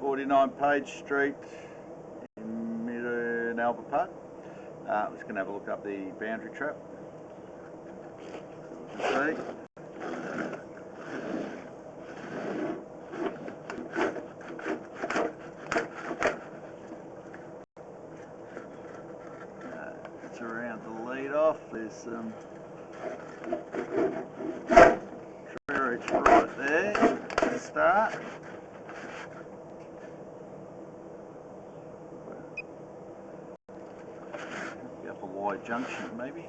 49 Page Street in Mid-Albert Park. I'm just going to have a look up the boundary trap. See. It's around the lead off. There's some tree roots right there to start. Up a wide junction maybe.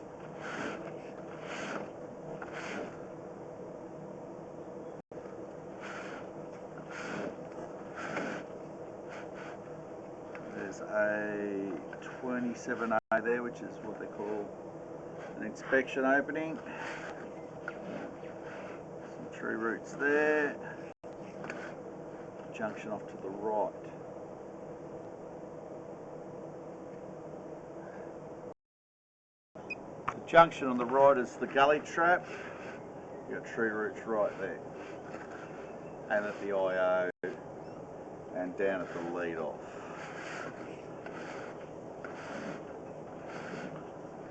There's a 27A there, which is what they call an inspection opening. Some tree roots there. Junction off to the right. The junction on the right is the gully trap. You've got tree roots right there. And at the IO and down at the lead off.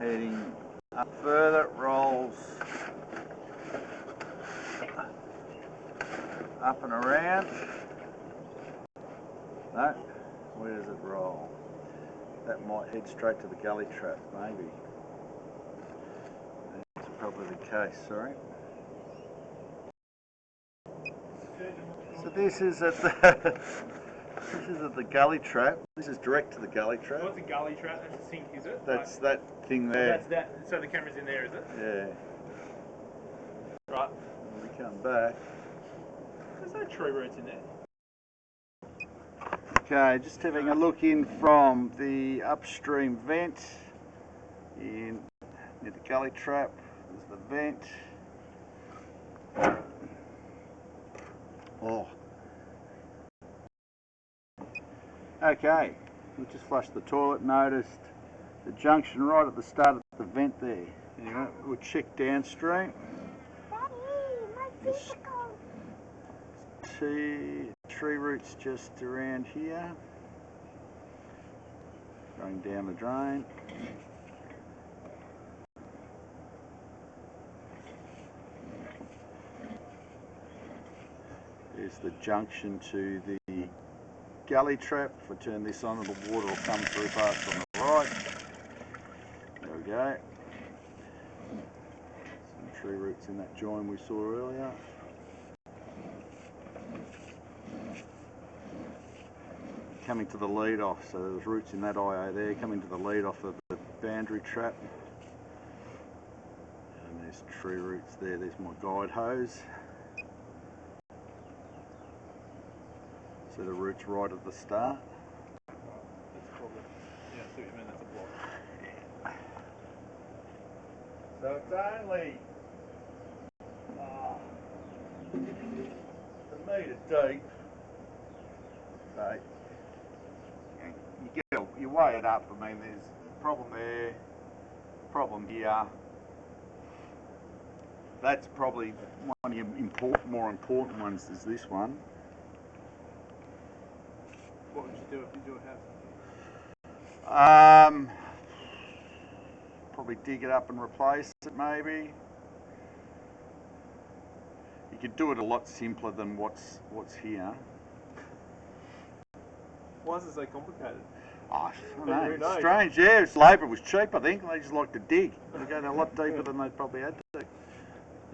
Heading up further, it rolls up and around. No, where does it roll? That might head straight to the gully trap, maybe. That's probably the case, sorry. So this is at the this is at the gully trap. This is direct to the gully trap. What's a gully trap? That's a sink, is it? That's that thing there. That's that. So the camera's in there, is it? Yeah. Right. When we come back. There's no tree roots in there. Okay, just having a look in from the upstream vent in near the gully trap. There's the vent. Oh. Okay, we just flushed the toilet, noticed the junction right at the start of the vent there. Anyway, we'll check downstream. There's tree roots just around here, going down the drain. There's the junction to the gully trap. If I turn this on, the water will come through past on the right. There we go. Some tree roots in that join we saw earlier. Coming to the lead off, so there's roots in that IO there, coming to the lead off of the boundary trap. And there's tree roots there, there's my guide hose. So the roots right at the start. That's probably, yeah, I see what you mean, that's a block. Yeah. So it's only a metre deep. So you weigh it up. I mean, there's a problem there, problem here. That's probably one of your more important ones is this one. What would you do if you do a house? Probably dig it up and replace it maybe. You could do it a lot simpler than what's here. Why is it so complicated? Oh, I don't know. It's strange, yeah. Labour was cheap, I think. They just like to dig. They're going a lot deeper than they probably had to.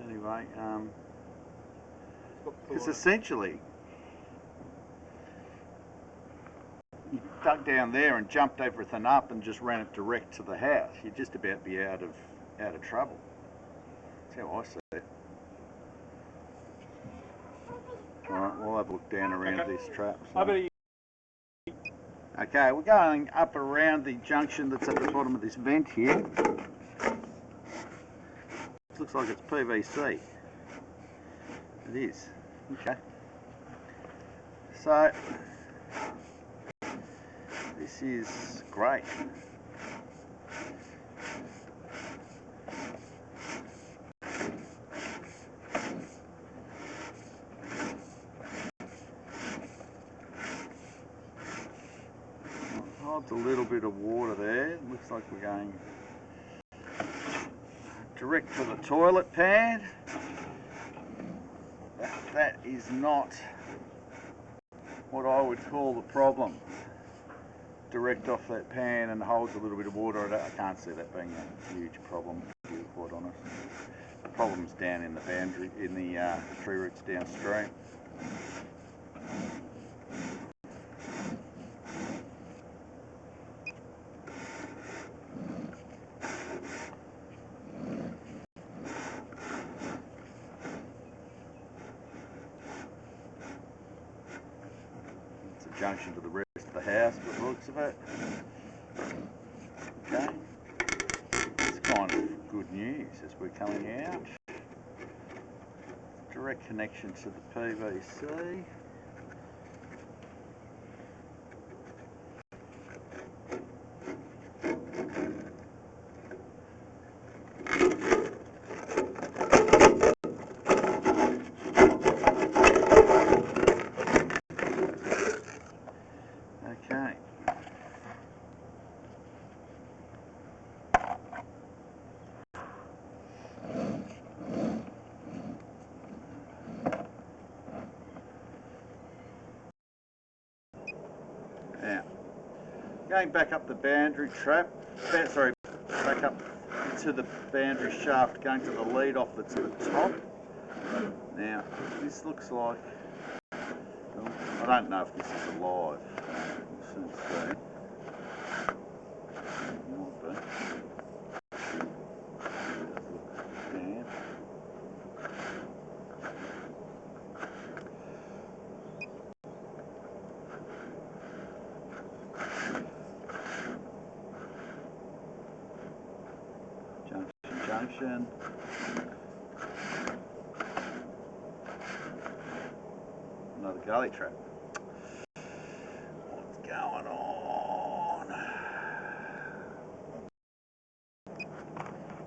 Anyway, because essentially, you dug down there and jumped everything up and just ran it direct to the house. You'd just about be out of trouble. That's how I see it. All right, we'll have a look down around this trap. So. Okay, we're going up around the junction that's at the bottom of this vent here. This looks like it's PVC. It is. Okay. So, this is great. holds a little bit of water there. Looks like we're going direct to the toilet pan. That is not what I would call the problem. Direct off that pan and holds a little bit of water. I can't see that being a huge problem, to be quite honest. The problem's down in the boundary, in the tree roots downstream. It's a junction to the rest of the house by the looks of it. Okay. It's kind of good news as we're coming out. Direct connection to the PVC. Okay. Now, going back up the boundary trap, sorry, back up to the boundary shaft, going to the lead off that's at the top. Now, this looks like, well, I don't know if this is alive. We'll soon see. Might be. It does look damp. Junction. Another gully trap. What's going on?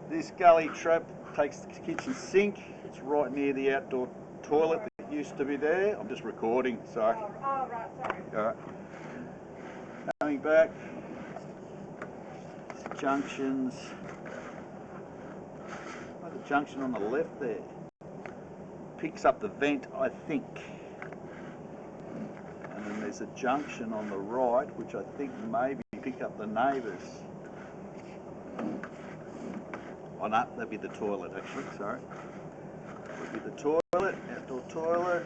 This gully trap takes the kitchen sink. It's right near the outdoor toilet that used to be there. I'm just recording, sorry. Oh, right, sorry. Alright. Coming back. Junctions. Oh, the junction on the left there picks up the vent, I think. And then there's a junction on the right, which I think maybe pick up the neighbours. Oh no, that'd be the toilet actually, sorry. Would be the toilet, outdoor toilet.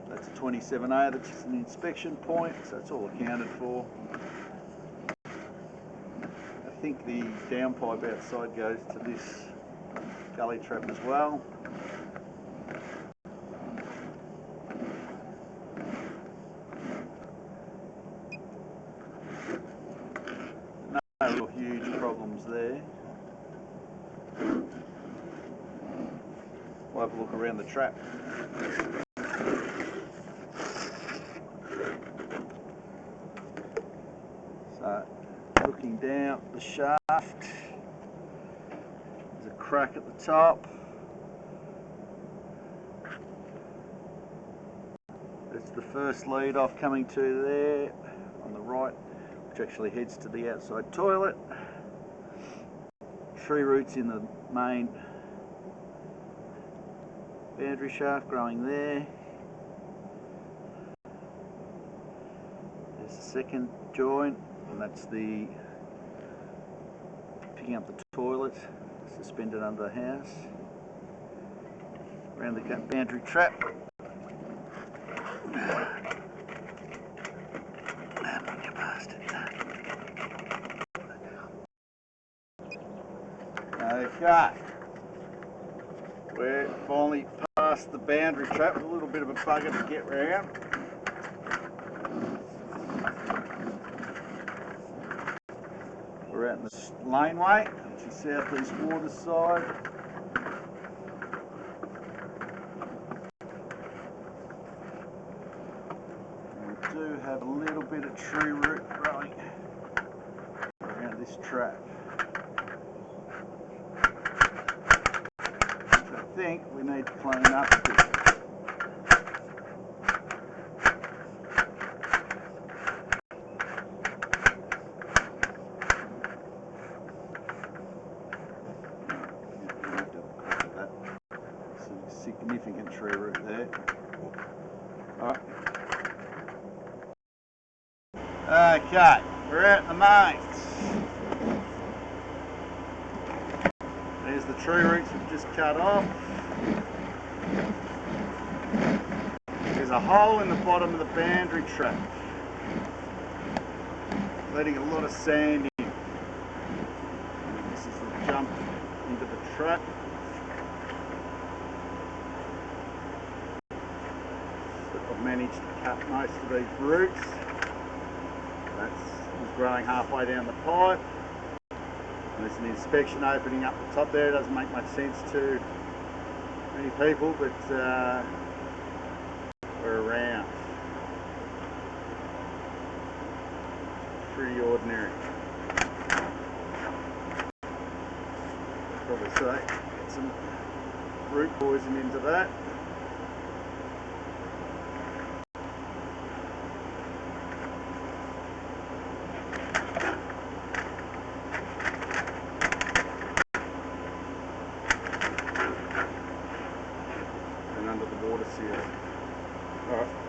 That's a 27A, that's just an inspection point, so it's all accounted for. I think the downpipe outside goes to this gully trap as well. No real huge problems there. We'll have a look around the trap. So, looking down the shaft, there's a crack at the top. It's the first lead off coming to there on the right, which actually heads to the outside toilet. Tree roots in the main boundary shaft growing there. There's the second joint, and that's the picking up the toilet suspended under the house. Around the boundary trap. Okay, we're finally past the boundary trap. A little bit of a bugger to get round. We're out in the laneway, which is southeast water side. We do have a little bit of tree root growing around this trap. I think we need to clean up a bit. second tree root there. Alright. Okay, we're at the mains. There's the tree roots we've just cut off. There's a hole in the bottom of the boundary trap, letting a lot of sand in. This is the jump into the trap. So I've managed to cut most of these roots. That's growing halfway down the pipe. And there's an inspection opening up the top there. It doesn't make much sense to many people, but we're around. Pretty ordinary. Probably say get some root poison into that. And under the water seal. Alright.